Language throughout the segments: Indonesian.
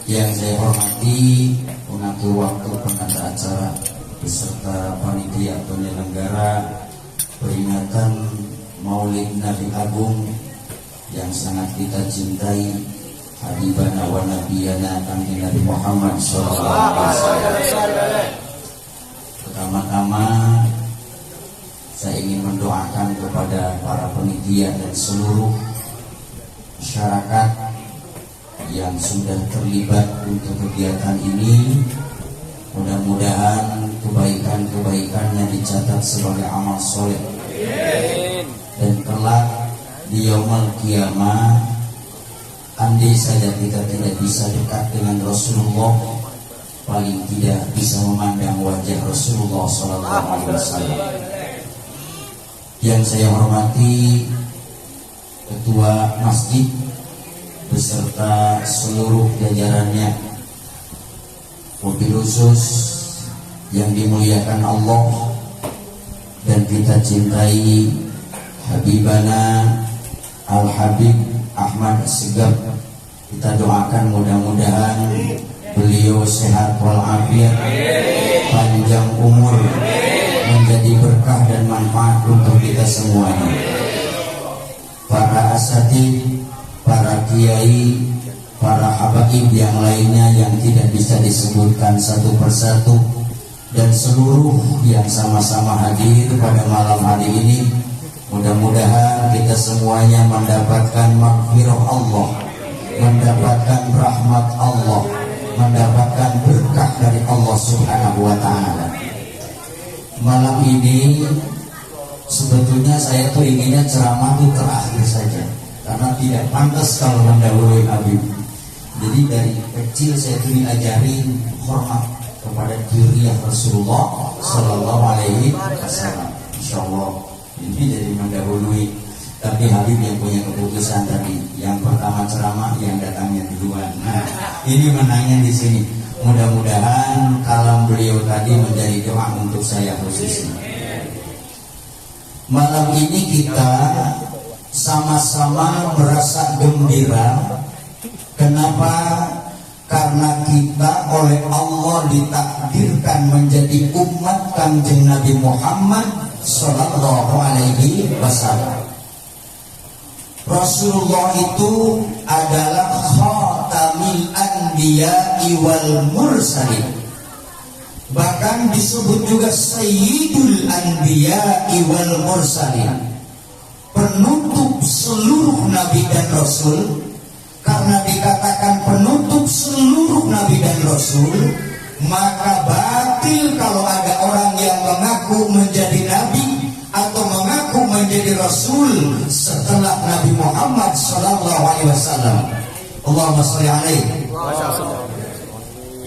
Yang saya hormati pengatur waktu, penata acara beserta panitia penyelenggara peringatan Maulid Nabi Agung yang sangat kita cintai, Habibana wa Nabiyana Kanjeng Nabi Muhammad SAW. Pertama-tama saya ingin mendoakan kepada para panitia dan seluruh masyarakat yang sudah terlibat untuk kegiatan ini. Mudah-mudahan kebaikan-kebaikannya dicatat sebagai amal soleh, dan kelak di yaumul qiyamah, andai saja kita tidak bisa dekat dengan Rasulullah, paling tidak bisa memandang wajah Rasulullah SAW. Yang saya hormati Ketua Masjid beserta seluruh jajarannya, wabil khusus yang dimuliakan Allah dan kita cintai Habibana Al-Habib Ahmad Segaf. Kita doakan mudah-mudahan beliau sehat walafiat, panjang umur, menjadi berkah dan manfaat untuk kita semuanya. Para asatid, para kiai, para habaib yang lainnya yang tidak bisa disebutkan satu persatu, dan seluruh yang sama-sama hadir pada malam hari ini, mudah-mudahan kita semuanya mendapatkan maghfirah Allah, mendapatkan rahmat Allah, mendapatkan berkah dari Allah Subhanahu wa ta'ala. Malam ini sebetulnya saya tuh inginnya ceramah itu terakhir saja, karena tidak pantas kalau mendahului Habib. Jadi dari kecil saya tuh diajarin hormat kepada diri Rasulullah Sallallahu Alaihi Wasallam. Insya Allah ini jadi mendahului. Tapi Habib yang punya keputusan tadi, yang pertama ceramah, yang datangnya duluan. Nah, ini menangnya di sini. Mudah-mudahan kalam beliau tadi menjadi doa untuk saya khususnya. Malam ini kita sama-sama merasa gembira. Kenapa? Karena kita oleh Allah ditakdirkan menjadi umat Kanjeng Nabi Muhammad Sallallahu Alaihi Wasallam. Rasulullah itu adalah khatamil anbiya'i wal mursalin. Bahkan disebut juga sayyidul anbiya'i wal mursalin, penutup seluruh nabi dan rasul. Karena dikatakan penutup seluruh nabi dan rasul, maka batil kalau ada orang yang mengaku menjadi nabi atau mengaku menjadi rasul setelah Nabi Muhammad sallallahu alaihi wasallam. Allahumma shalli alaihi.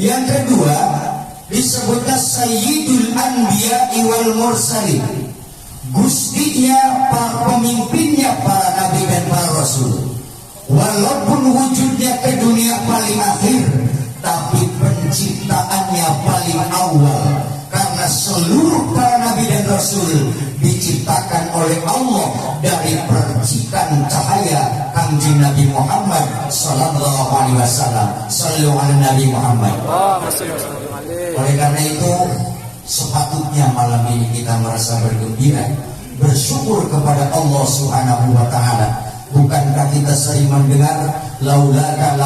Yang kedua disebutnya sayyidul anbiya'i wal mursalin, gustinya, para pemimpinnya para nabi dan para rasul. Walaupun wujudnya ke dunia paling akhir, tapi penciptaannya paling awal. Karena seluruh para nabi dan rasul diciptakan oleh Allah dari percikan cahaya Kanjeng Nabi Muhammad Sallallahu Alaihi Wasallam. Sallu ala Nabi Muhammad. Oleh karena itu sepatutnya malam ini kita merasa bergembira, bersyukur kepada Allah Subhanahu wa ta'ala. Bukankah kita sering mendengar laulaka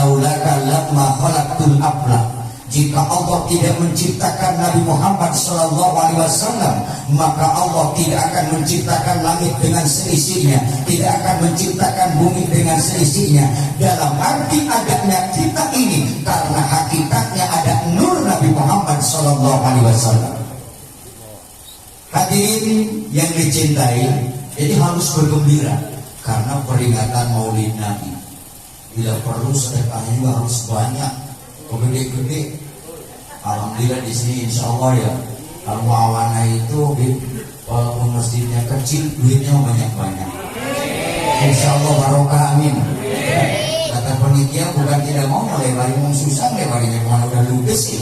lamma khalaqtul aflaq? Jika Allah tidak menciptakan Nabi Muhammad sallallahu alaihi wasallam, maka Allah tidak akan menciptakan langit dengan seisinya, tidak akan menciptakan bumi dengan seisinya. Dalam arti adanya kita ini karena hakikatnya ada nur Nabi Muhammad sallallahu alaihi wasallam. Hadirin yang dicintai, jadi harus bergembira karena peringatan Maulid Nabi. Bila perlu sedekahnya juga harus banyak, gede-gede. Alhamdulillah di sini insya Allah ya, kalau awana itu walaupun masjidnya kecil, duitnya banyak-banyak. Insya Allah barokah, amin. Kata penitia bukan tidak mau lebar yang susah, lebarnya kemana udah ludes ya.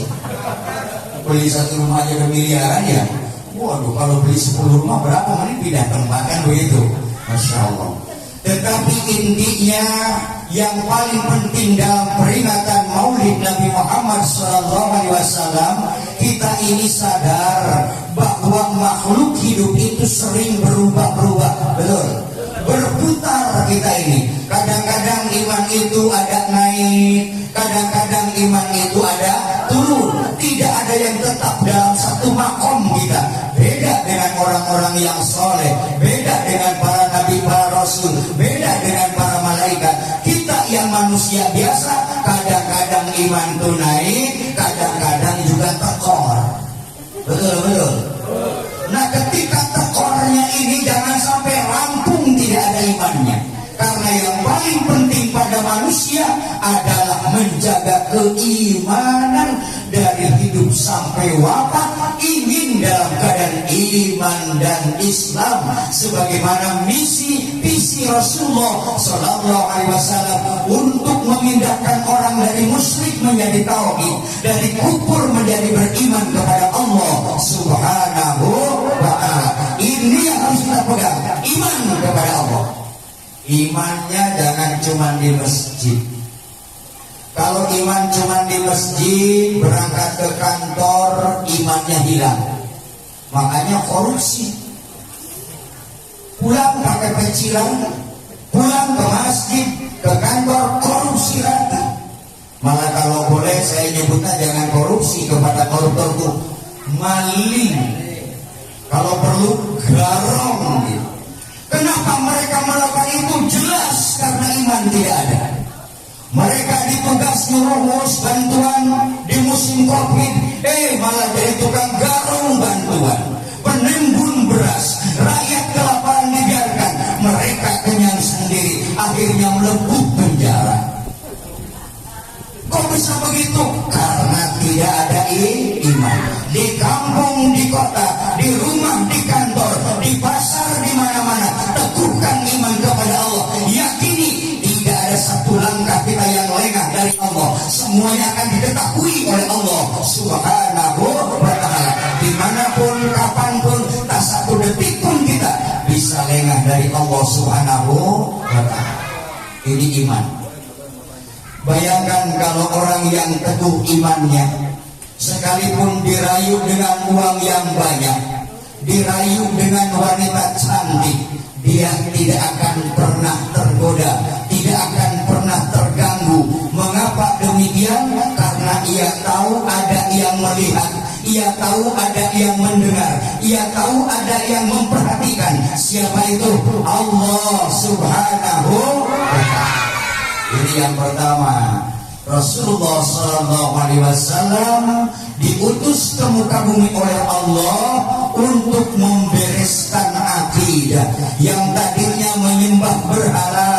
Beli satu rumah aja udah miliaran ya. Waduh, kalau beli 10 rumah berapa ini pindah tempat kan begitu. Masya Allah. Tetapi intinya yang paling penting dalam peringatan Maulid Nabi Muhammad SAW, kita ini sadar bahwa makhluk hidup itu sering berubah-ubah, betul? Berputar kita ini. Kadang-kadang iman itu ada naik, kadang-kadang iman itu ada turun. Tidak ada yang tetap dalam satu makom kita. Beda dengan orang-orang yang soleh, beda dengan para nabi, para rasul, beda dengan para malaikat. Kita yang manusia biasa, kadang-kadang iman itu naik, kadang-kadang juga tekor. Betul. Nah, ketika tekornya ini jangan sampai rampung tidak ada imannya. Karena yang paling penting pada manusia adalah menjaga keimanan dari hidup sampai wafat, ingin dalam keadaan iman dan Islam sebagaimana visi Rasulullah Sallallahu Alaihi Wasallam untuk memindahkan orang dari musyrik menjadi tauhid, dari kufur menjadi beriman kepada Allah Subhanahu wa Ta'ala. Ini yang harus kita pegang, iman kepada Allah. Imannya jangan cuma di masjid. Kalau iman cuma di masjid, berangkat ke kantor, imannya hilang. Makanya korupsi. Pulang pakai pecilan, pulang ke masjid, ke kantor, korupsi rata. Malah kalau boleh saya nyebutnya jangan korupsi kepada koruptor itu maling. Kalau perlu garong gitu. Kenapa mereka melakukan itu? Jelas karena iman tidak ada. Mereka ditugas ngurus bantuan di musim Covid, malah jadi tukang garong bantuan, penimbun beras, rakyat kelaparan dibiarkan, mereka kenyang sendiri, akhirnya melebur penjara. Kok bisa begitu? Karena tidak ada iman. Di kampung, di kota, di rumah, di kantor, di pasar, di mana-mana, teguhkan iman kepada Allah. Yakini tidak ada satu langkah kita yang lengah dari Allah. Semuanya akan diketahui oleh Allah Subhanahu wa Ta'ala. Dimanapun, kapanpun, tak satu detik pun kita bisa lengah dari Allah Subhanahu wa Ta'ala. Ini iman. Bayangkan kalau orang yang teguh imannya, sekalipun dirayu dengan uang yang banyak, dirayu dengan wanita cantik, dia tidak akan pernah tergoda, tidak akan pernah terganggu. Mengapa demikian? Karena ia tahu ada yang melihat, ia tahu ada yang mendengar, ia tahu ada yang memperhatikan. Siapa itu? Allah Subhanahu wa Ta'ala. Ini yang pertama. Rasulullah Sallallahu Alaihi Wasallam diutus ke muka bumi oleh Allah untuk membereskan akidah yang tadinya menyembah berhala,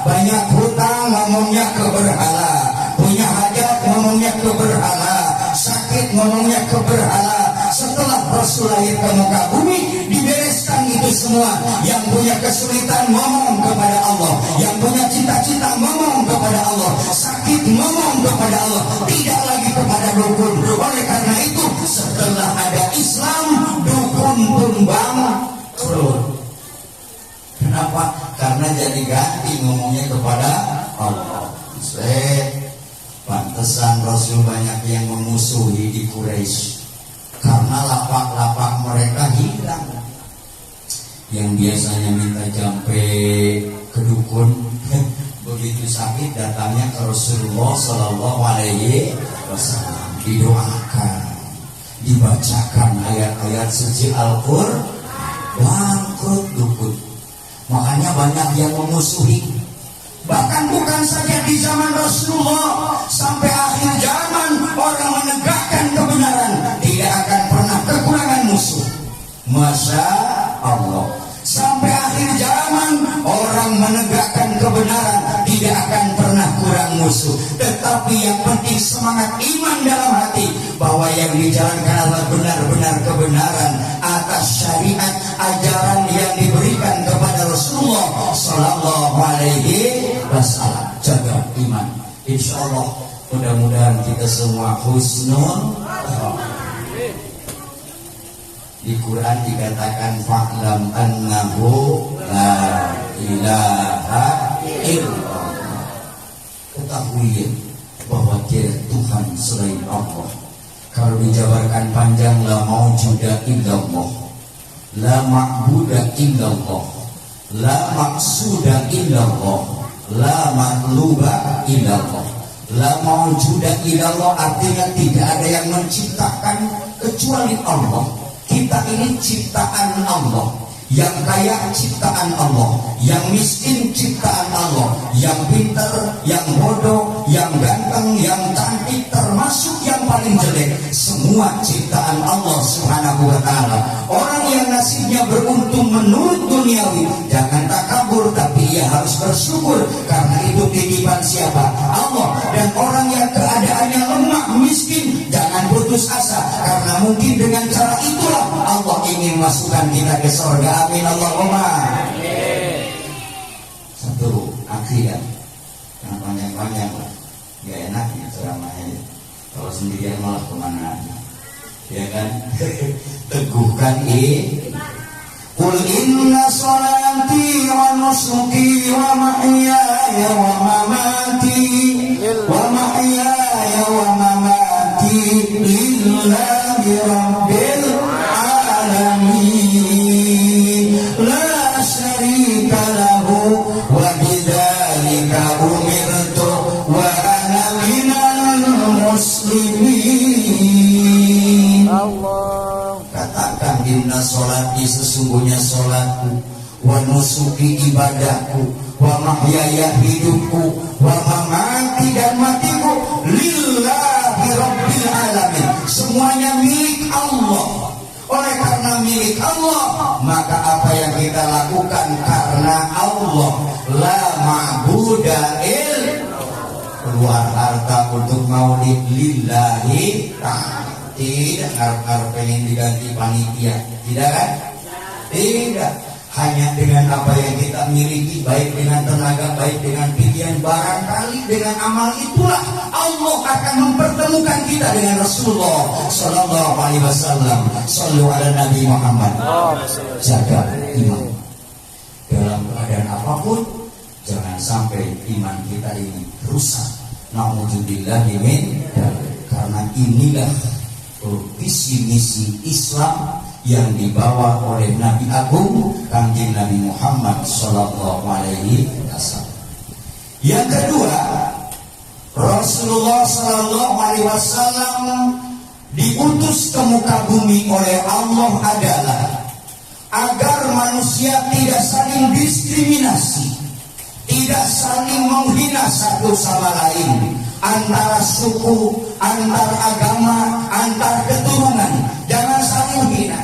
banyak hutang ngomongnya ke berhala, punya hajat ngomongnya ke berhala, sakit ngomongnya ke berhala. Setelah Rasul lahir ke muka bumi, dibereskan itu semua. Yang punya kesulitan ngomong kepada Allah, yang punya cita-cita ngomong kepada Allah, sakit ngomong kepada Allah, tidak lagi kepada dukun. Oleh karena itu, setelah ada Islam, dukun pun bangkrut. Kenapa? Karena jadi ganti ngomongnya kepada Allah. Pantesan Rasul banyak yang memusuhi di Quraisy, karena lapak-lapak mereka hilang. Yang biasanya minta jampe ke dukun, begitu sakit datangnya ke Rasulullah Sallallahu Alaihi Wasallam, didoakan, dibacakan ayat-ayat suci Al-Qur'an, bangkrut dukun. Makanya banyak yang memusuhi. Bahkan bukan saja di zaman Rasulullah, sampai akhir zaman orang menegakkan kebenaran tidak akan pernah kekurangan musuh. Masya Allah. Sampai akhir zaman orang menegakkan kebenaran tidak akan pernah kurang musuh. Tetapi yang penting semangat iman dalam hati bahwa yang dijalankan adalah benar-benar kebenaran atas syariat ajaran yang diberikan kepada Rasulullah Sallallahu Alaihi Wasallam. Jaga iman. Insya Allah mudah-mudahan kita semua husnul. Di Quran dikatakan fa'lam annahu la ilaha illallah. ketahui bahwa tiada Tuhan selain Allah. Kalau dijabarkan panjang, la maujuda illallah, la ma'buda illallah, la maqsuda illallah, la matluba illallah. La maujuda illallah artinya tidak ada yang menciptakan kecuali Allah. Kita ini ciptaan Allah. Yang kaya ciptaan Allah, yang miskin ciptaan Allah, yang pintar, yang bodoh, yang ganteng, yang cantik, termasuk yang paling jelek, semua ciptaan Allah Subhanahu wa ta'ala. Orang yang nasibnya beruntung menurut duniawi, jangan takabur, tapi ia harus bersyukur, karena itu titipan siapa? Allah. Dan orang yang keadaannya lemah, miskin, jangan putus asa, karena mungkin dengan cara itulah Allah ingin masukkan kita ke surga. Amin Allahumma. Satu akidah yang panjang-panjang lah, gak enaknya ceramahnya. Kalau sendirian malah kemana, ya kan? Teguhkan Qul inna salati wa nusuki wa mahyaya wa mamati lillahi rabbil alamin la syarika lahu wa bidzalika umirtu wa ana minal muslimin. Allah katakan inna sholati sesungguhnya sholatku, wa nusuki ibadahku, wa mahyaya hidupku, wa mamati dan matiku lillahi rabbil alamin, semuanya milik Allah. Oleh karena milik Allah, maka apa yang kita lakukan karena Allah. La ma'buda keluar harta untuk maulid lillahi ta'ala. Tidak harap pengen diganti panitia, tidak kan? Tidak. Hanya dengan apa yang kita miliki, baik dengan tenaga, baik dengan pikiran, barangkali dengan amal itulah Allah akan mempertemukan kita dengan Rasulullah Sallallahu Alaihi Wasallam. Sallu ala Nabi Muhammad. Jaga iman dalam keadaan apapun, jangan sampai iman kita ini rusak. Na'udzubillahi min dzalik. Karena inilah visi misi Islam yang dibawa oleh Nabi Agung Kanjeng Nabi Muhammad Sallallahu Alaihi Wasallam. Yang kedua, Rasulullah Sallallahu Alaihi Wasallam diutus ke muka bumi oleh Allah adalah agar manusia tidak saling diskriminasi, tidak saling menghina satu sama lain, antara suku, antar agama, antar keturunan, jangan saling hina.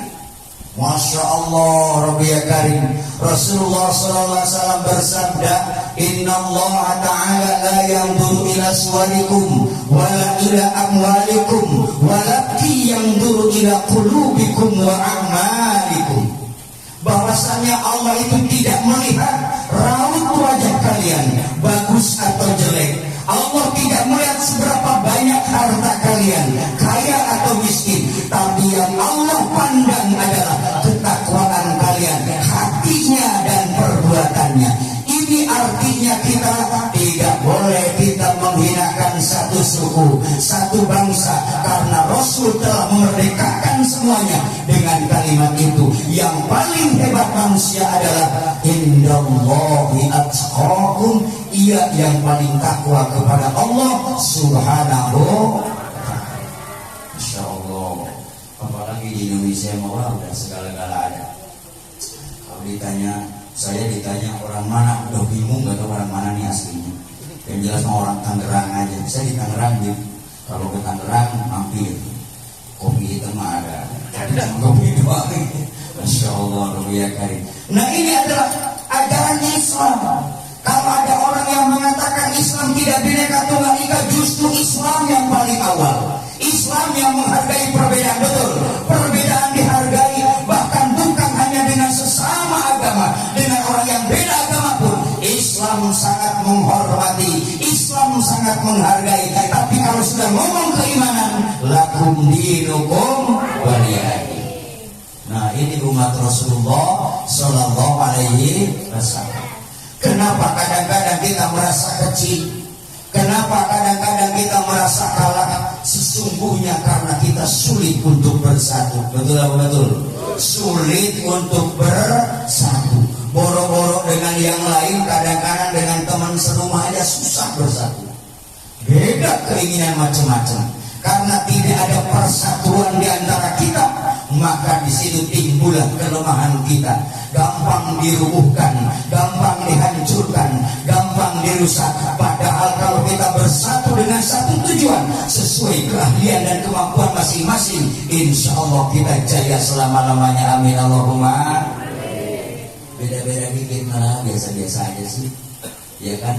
Masya Allah, Rabbi ya Karim. Rasulullah SAW bersabda, Inna Allah Ta'ala la yanzuru ila suwarikum wala ila amwalikum walaki yanzuru ila qulubikum wa a'malikum. Bahwasanya Allah itu tidak melihat raut wajah kalian bagus atau jelek. Allah tidak melihat seberapa banyak harta kalian, kaya atau miskin, tapi yang Allah pandang adalah ketakwaan kalian, hatinya dan perbuatannya. Ini artinya kita tidak boleh kita menghinakan satu suku, satu bangsa, karena Rasul telah memerdekakan semuanya dengan kalimat itu. Yang paling hebat manusia adalah indallahi atqakum, ia yang paling takwa kepada Allah Subhanahu wa ta'ala. Masya Allah. Apalagi di Indonesia malah udah segala-gala ada. Kalau saya ditanya orang mana, udah bingung gak tahu orang mana nih aslinya. Yang jelas mau orang Tangerang aja. Saya di Tangerang gitu. Kalau ke Tangerang mampir, kopi hitam ada. Kopi doang. Masya Allah, Rabbi ya Karim. Nah ini adalah ajaran Islam. Kalau ada orang yang mengatakan Islam tidak bineka tunggal ika, justru Islam yang paling awal. Islam yang menghargai perbedaan, betul. Perbedaan dihargai, bahkan bukan hanya dengan sesama agama, dengan orang yang beda agama pun. Islam sangat menghormati, Islam sangat menghargai. Tapi kalau sudah ngomong keimanan, lakum dinukum waliyadin. Nah ini umat Rasulullah Sallallahu Alaihi Wasallam. Kenapa kadang-kadang kita merasa kecil? Kenapa kadang-kadang kita merasa kalah? Sesungguhnya karena kita sulit untuk bersatu. Betul apa betul? Sulit untuk bersatu. Boro-boro dengan yang lain, kadang-kadang dengan teman serumah aja susah bersatu. Beda keinginan macam-macam. Karena tidak ada persatuan di antara kita, maka di situ timbullah kelemahan kita. Gampang dirubuhkan, gampang dihancurkan, gampang dirusak. Padahal kalau kita bersatu dengan satu tujuan, sesuai keahlian dan kemampuan masing-masing, insya Allah kita jaya selama-lamanya. Amin Allahumma. Beda-beda dikit malah biasa-biasa aja sih, ya kan?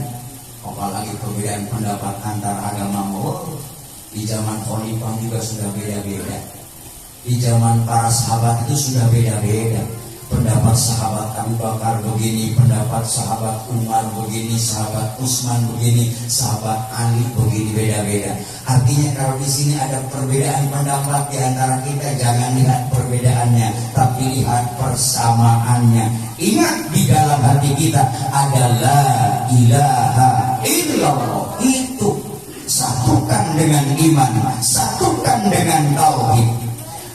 Apalagi perbedaan pendapat antar agama. Di zaman Khalifah juga sudah beda-beda. Di zaman para sahabat itu sudah beda-beda. Pendapat sahabat Abu Bakar begini, pendapat sahabat Umar begini, sahabat Utsman begini, sahabat Ali begini, beda-beda. Artinya kalau di sini ada perbedaan pendapat di antara kita, jangan lihat perbedaannya, tapi lihat persamaannya. Ingat di dalam hati kita ada la ilaha illallah. Itu satukan dengan iman, satukan dengan tauhid.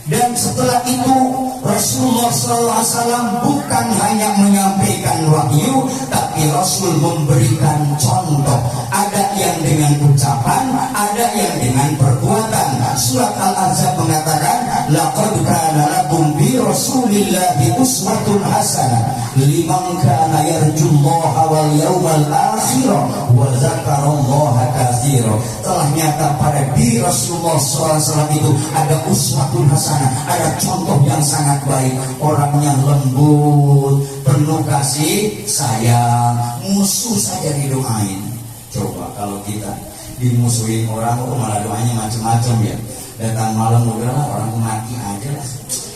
Dan setelah itu Rasulullah SAW bukan hanya menyampaikan wahyu, tapi Rasul memberikan contoh. Ada yang dengan ucapan, ada yang dengan perbuatan. Surat Al-Ahzab mengatakan, laqad kana lakum bi Rasulillahi uswatun hasanah liman kana yarjullaha wal yawmal akhir wa dzakarallaha katsira. Telah nyata pada diri Rasulullah SAW itu ada uswatun hasanah, ada contoh yang sangat baik. Orangnya lembut, penuh kasih sayang, musuh saja didoain. Coba kalau kita dimusuhin orang, malah doanya macam-macam ya. Datang malam udahlah, orang mati aja lah.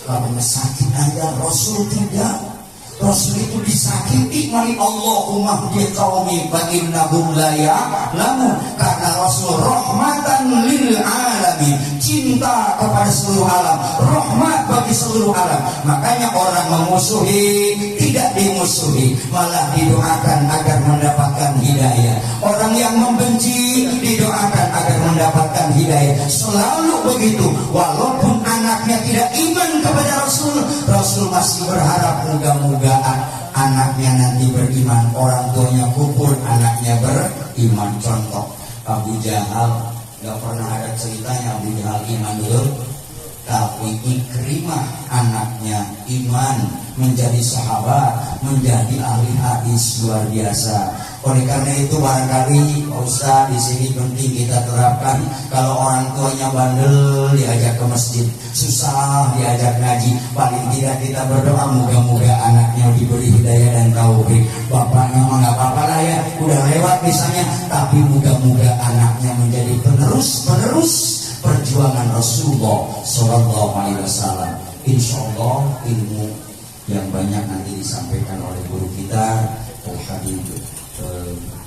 Kalau sakit aja, Rasul tidak. Rasul itu disakiti oleh Allahumma hdi qaumi fa innahum la ya'lamun. Karena Rasul rahmatan lil alamin, cinta kepada seluruh alam, rahmat bagi seluruh alam. Makanya orang memusuhi tidak dimusuhi, malah didoakan agar mendapatkan hidayah. Orang yang membenci didoakan agar mendapatkan hidayah. Selalu begitu. Walaupun anaknya tidak iman kepada Rasul, Rasul masih berharap moga-moga anaknya nanti beriman. Orang tuanya kufur, anaknya beriman. Contoh Abu Jahal, gak pernah ada ceritanya Abu Jahal iman dulu, tapi Ikrimah anaknya iman, menjadi sahabat, menjadi ahli hadis luar biasa. Oleh karena itu barangkali Pak Ustaz di sini penting kita terapkan. Kalau orang tuanya bandel diajak ke masjid, susah diajak ngaji, paling tidak kita berdoa moga-moga anaknya diberi hidayah dan tauhid. Bapaknya mah nggak apa-apa lah ya, udah lewat misalnya, tapi moga-moga anaknya menjadi penerus perjuangan Rasulullah Sallallahu Alaihi Wasallam. Insya Allah ilmu yang banyak nanti disampaikan oleh guru kita Al-Habib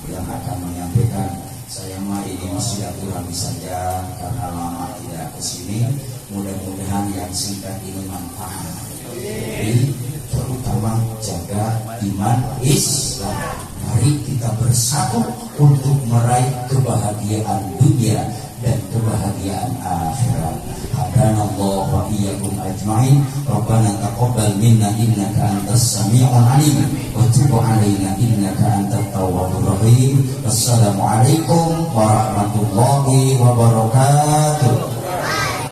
yang akan menyampaikan. Saya mah ini masih silaturahmi saja karena lama tidak kesini. Mudah-mudahan yang singkat ini manfaat. Jadi terutama jaga iman Islam. Mari kita bersatu untuk meraih kebahagiaan dunia dan kebahagiaan akhirat. Hadanallahu wa iyyakum ajma'in. Rabbana taqabbal minna innaka antas sami'ul 'alim wa tub 'alaina innaka antat tawwabur rahim. Wassalamualaikum warahmatullahi wabarakatuh.